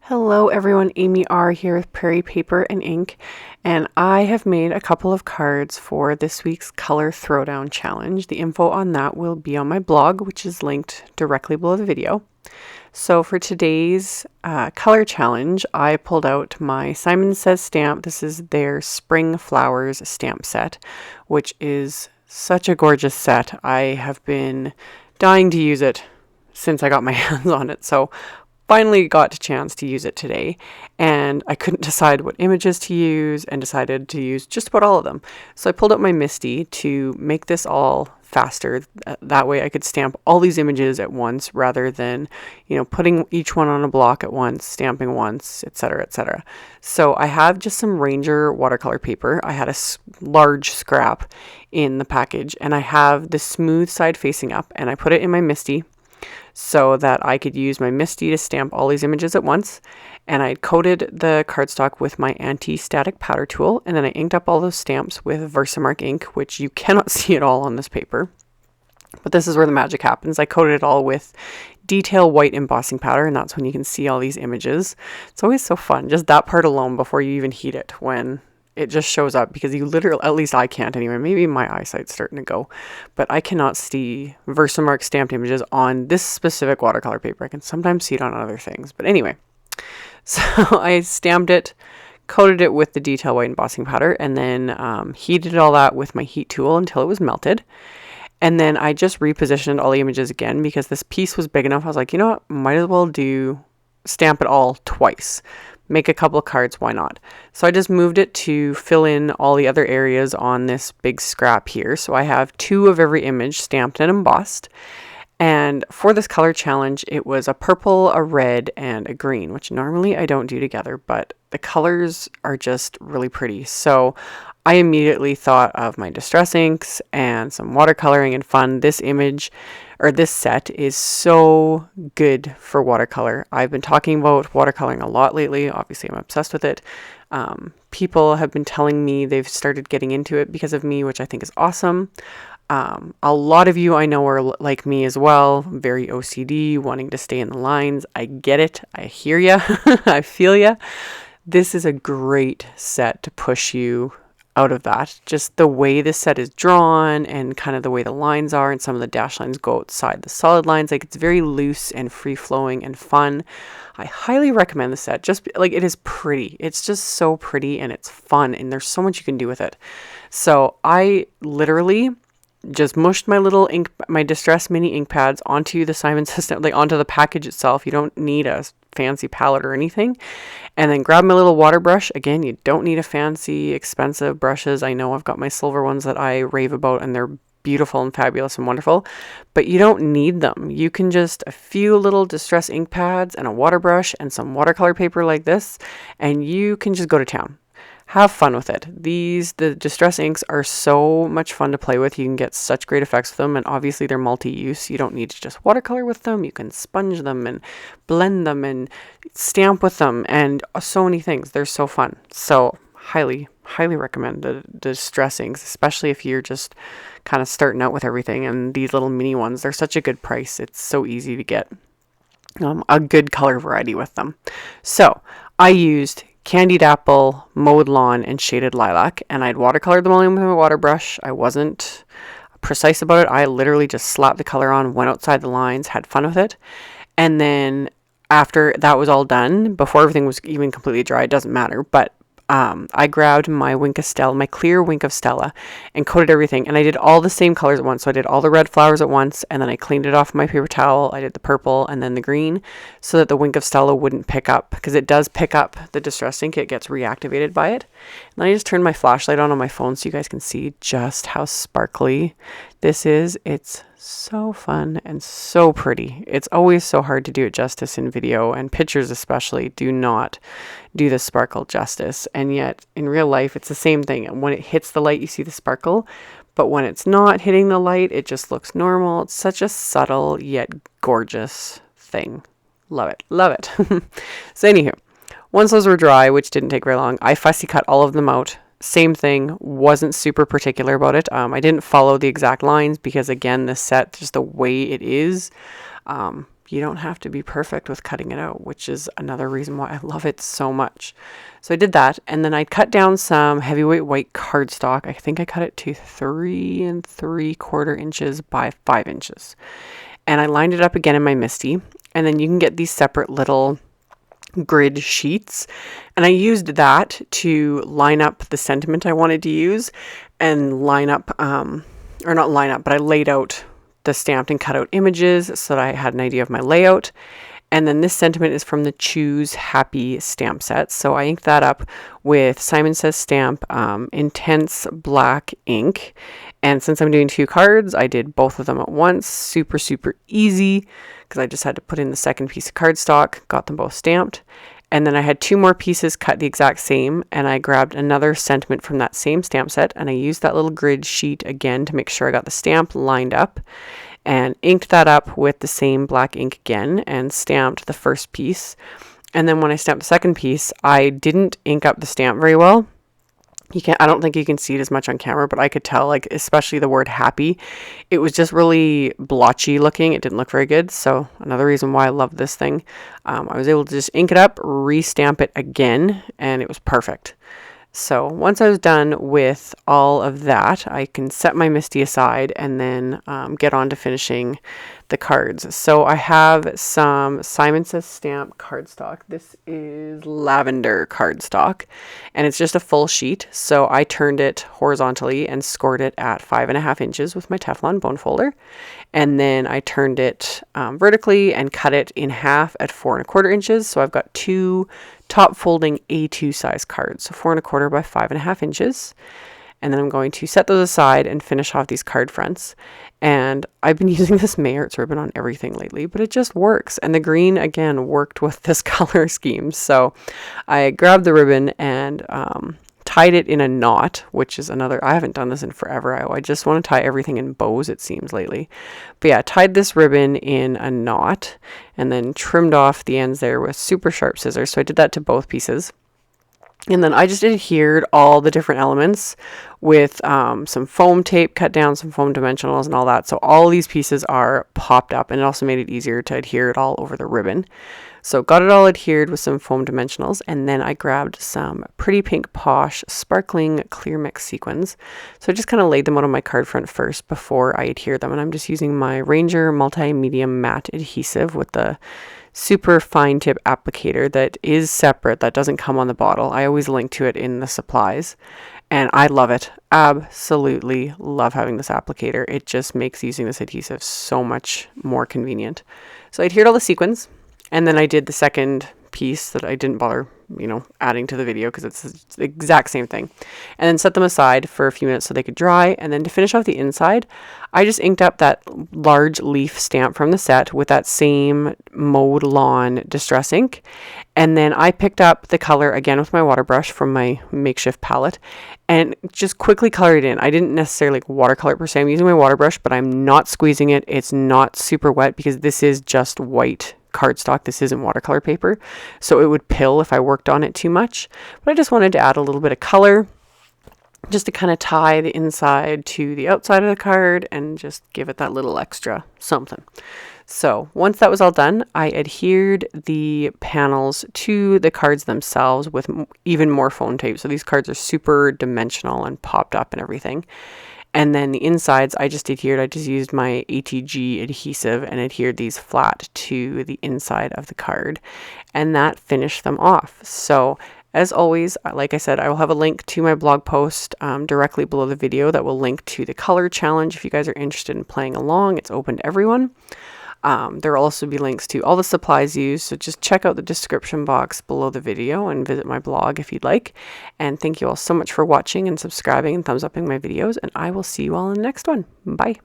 Hello everyone, AmyR here with Prairie Paper and Ink, and I have made a couple of cards for this week's Color Throwdown Challenge. The info on that will be on my blog, which is linked directly below the video. So for today's color challenge, I pulled out my Simon Says stamp. This is their Spring Flowers stamp set, which is such a gorgeous set. I have been dying to use it since I got my hands on it. So finally got a chance to use it today, and I couldn't decide what images to use and decided to use just about all of them. So I pulled out my Misty to make this all faster. That way I could stamp all these images at once rather than, putting each one on a block at once, stamping once, etc., etc. So I have just some Ranger watercolor paper. I had a large scrap in the package, and I have the smooth side facing up, and I put it in my Misty so that I could use my Misty to stamp all these images at once. And I coated the cardstock with my anti-static powder tool, and then I inked up all those stamps with Versamark ink, which you cannot see at all on this paper. But this is where the magic happens. I coated it all with detail white embossing powder, and that's when you can see all these images. It's always so fun, just that part alone before you even heat it, when it just shows up, because you literally, at least I can't anyway, maybe my eyesight's starting to go, but I cannot see Versamark stamped images on this specific watercolor paper. I can sometimes see it on other things, but anyway. So I stamped it, coated it with the detail white embossing powder, and then heated all that with my heat tool until it was melted. And then I just repositioned all the images again because this piece was big enough. I was like, you know what, might as well stamp it all twice. Make a couple of cards, why not? So I just moved it to fill in all the other areas on this big scrap here. So I have 2 of every image stamped and embossed. And for this color challenge, it was a purple, a red, and a green, which normally I don't do together, but the colors are just really pretty. So I immediately thought of my distress inks and some watercoloring and fun. This set is so good for watercolor. I've been talking about watercoloring a lot lately. Obviously, I'm obsessed with it. People have been telling me they've started getting into it because of me, which I think is awesome. A lot of you I know are like me as well, very OCD, wanting to stay in the lines. I get it. I hear ya. I feel ya. This is a great set to push you out of that. Just the way this set is drawn and kind of the way the lines are, and some of the dash lines go outside the solid lines. Like, it's very loose and free flowing and fun. I highly recommend the set. Just like, it is pretty. It's just so pretty and it's fun, and there's so much you can do with it. So I literally just mushed my Distress mini ink pads onto the Simon system, like onto the package itself. You don't need a fancy palette or anything. And then grab my little water brush. Again, you don't need a fancy, expensive brushes. I know I've got my silver ones that I rave about, and they're beautiful and fabulous and wonderful, but you don't need them. You can just a few little Distress ink pads and a water brush and some watercolor paper like this, and you can just go to town. Have fun with it. The Distress inks are so much fun to play with. You can get such great effects with them, and obviously they're multi-use. You don't need to just watercolor with them. You can sponge them and blend them and stamp with them and so many things. They're so fun. So highly recommend the Distress inks, especially if you're just kind of starting out with everything. And these little mini ones, they're such a good price. It's so easy to get a good color variety with them. So I used Candied Apple, Mowed Lawn, and Shaded Lilac, and I'd watercolored them all in with my water brush. I wasn't precise about it. I literally just slapped the color on, went outside the lines, had fun with it. And then after that was all done, before everything was even completely dry, it doesn't matter, but I grabbed my clear Wink of Stella, and coated everything. And I did all the same colors at once. So I did all the red flowers at once, and then I cleaned it off my paper towel. I did the purple and then the green, so that the Wink of Stella wouldn't pick up, because it does pick up the Distress ink. It gets reactivated by it. And then I just turned my flashlight on my phone so you guys can see just how sparkly this is. It's so fun and so pretty. It's always so hard to do it justice in video, and pictures especially do not do the sparkle justice. And yet in real life, it's the same thing. When it hits the light, you see the sparkle, but when it's not hitting the light, it just looks normal. It's such a subtle yet gorgeous thing. Love it. Love it. So anywho, once those were dry, which didn't take very long, I fussy cut all of them out. Same thing, wasn't super particular about it. I didn't follow the exact lines because, again, this set, just the way it is, you don't have to be perfect with cutting it out, which is another reason why I love it so much. So I did that, and then I cut down some heavyweight white cardstock. I think I cut it to 3 3/4 inches by 5 inches. And I lined it up again in my MISTI, and then you can get these separate little grid sheets, and I used that to line up the sentiment I wanted to use and line up, or not line up, but I laid out the stamped and cut out images so that I had an idea of my layout. And then this sentiment is from the Choose Happy stamp set. So I inked that up with Simon Says Stamp Intense Black ink. And since I'm doing 2 cards, I did both of them at once. Super, super easy, because I just had to put in the second piece of cardstock, got them both stamped. And then I had 2 more pieces cut the exact same, and I grabbed another sentiment from that same stamp set, and I used that little grid sheet again to make sure I got the stamp lined up, and inked that up with the same black ink again and stamped the first piece. And then when I stamped the second piece, I didn't ink up the stamp very well. I don't think you can see it as much on camera, but I could tell, like, especially the word happy, it was just really blotchy looking. It didn't look very good. So another reason why I love this thing. I was able to just ink it up, re-stamp it again, and it was perfect. So once I was done with all of that, I can set my MISTI aside and then get on to finishing the cards. So I have some Simon Says Stamp cardstock. This is lavender cardstock, and it's just a full sheet. So I turned it horizontally and scored it at 5.5 inches with my Teflon bone folder. And then I turned it vertically and cut it in half at 4 1/4 inches. So I've got 2 top folding A2 size cards, so 4 1/4 by 5.5 inches. And then I'm going to set those aside and finish off these card fronts. And I've been using this Mayer's ribbon on everything lately, but it just works. And the green, again, worked with this color scheme. So I grabbed the ribbon and tied it in a knot, which is another, I haven't done this in forever. I just want to tie everything in bows, it seems, lately. But yeah, tied this ribbon in a knot and then trimmed off the ends there with super sharp scissors. So I did that to both pieces. And then I just adhered all the different elements with some foam tape, cut down some foam dimensionals and all that. So all these pieces are popped up, and it also made it easier to adhere it all over the ribbon. So got it all adhered with some foam dimensionals, and then I grabbed some Pretty Pink Posh sparkling clear mix sequins. So I just kind of laid them out on my card front first before I adhere them, and I'm just using my Ranger multi-medium matte adhesive with the super fine tip applicator that is separate, that doesn't come on the bottle. I always link to it in the supplies, and I love it. Absolutely love having this applicator. It just makes using this adhesive so much more convenient. So I adhered all the sequins, and then I did the second piece that I didn't bother, adding to the video because it's the exact same thing. And then set them aside for a few minutes so they could dry. And then to finish off the inside, I just inked up that large leaf stamp from the set with that same Mode Lawn Distress ink. And then I picked up the color again with my water brush from my makeshift palette and just quickly colored it in. I didn't necessarily watercolor it per se. I'm using my water brush, but I'm not squeezing it. It's not super wet because this is just white cardstock. This isn't watercolor paper, so it would pill if I worked on it too much. But I just wanted to add a little bit of color just to kind of tie the inside to the outside of the card and just give it that little extra something. So once that was all done, I adhered the panels to the cards themselves with even more foam tape. So these cards are super dimensional and popped up and everything. And then the insides, I just used my ATG adhesive and adhered these flat to the inside of the card. And that finished them off. So as always, like I said, I will have a link to my blog post directly below the video that will link to the color challenge. If you guys are interested in playing along, it's open to everyone. There will also be links to all the supplies used, so just check out the description box below the video and visit my blog if you'd like. And thank you all so much for watching and subscribing and thumbs upping my videos, and I will see you all in the next one. Bye.